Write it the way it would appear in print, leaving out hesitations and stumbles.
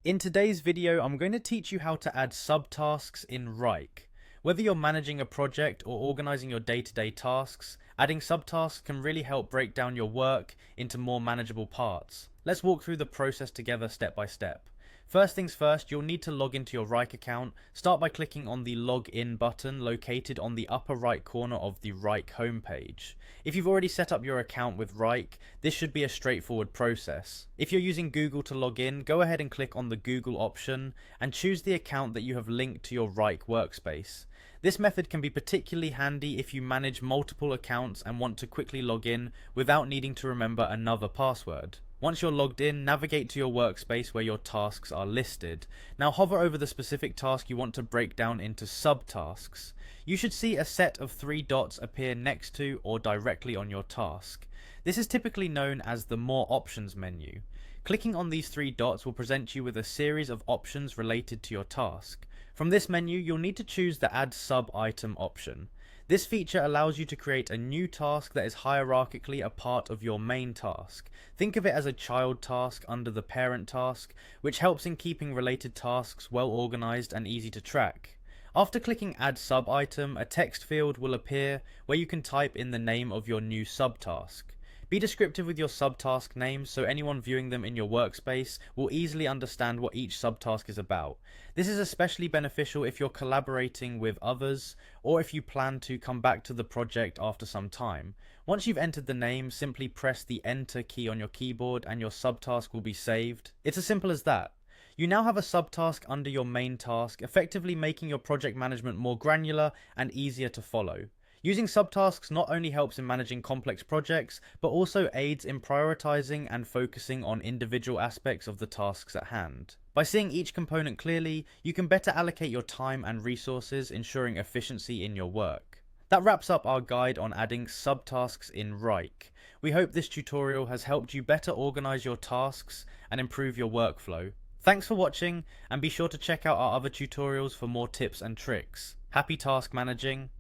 In today's video, I'm going to teach you how to add subtasks in Wrike. Whether you're managing a project or organizing your day-to-day tasks, adding subtasks can really help break down your work into more manageable parts. Let's walk through the process together step by step. First things first, you'll need to log into your Wrike account. Start by clicking on the Login button located on the upper right corner of the Wrike homepage. If you've already set up your account with Wrike, this should be a straightforward process. If you're using Google to log in, go ahead and click on the Google option and choose the account that you have linked to your Wrike workspace. This method can be particularly handy if you manage multiple accounts and want to quickly log in without needing to remember another password. Once you're logged in, navigate to your workspace where your tasks are listed. Now hover over the specific task you want to break down into subtasks. You should see a set of 3 dots appear next to or directly on your task. This is typically known as the More Options menu. Clicking on these 3 dots will present you with a series of options related to your task. From this menu, you'll need to choose the Add Sub Item option. This feature allows you to create a new task that is hierarchically a part of your main task. Think of it as a child task under the parent task, which helps in keeping related tasks well organized and easy to track. After clicking Add Sub Item, a text field will appear where you can type in the name of your new subtask. Be descriptive with your subtask names so anyone viewing them in your workspace will easily understand what each subtask is about. This is especially beneficial if you're collaborating with others or if you plan to come back to the project after some time. Once you've entered the name, simply press the Enter key on your keyboard and your subtask will be saved. It's as simple as that. You now have a subtask under your main task, effectively making your project management more granular and easier to follow. Using subtasks not only helps in managing complex projects, but also aids in prioritizing and focusing on individual aspects of the tasks at hand. By seeing each component clearly, you can better allocate your time and resources, ensuring efficiency in your work. That wraps up our guide on adding subtasks in Wrike. We hope this tutorial has helped you better organize your tasks and improve your workflow. Thanks for watching, and be sure to check out our other tutorials for more tips and tricks. Happy task managing!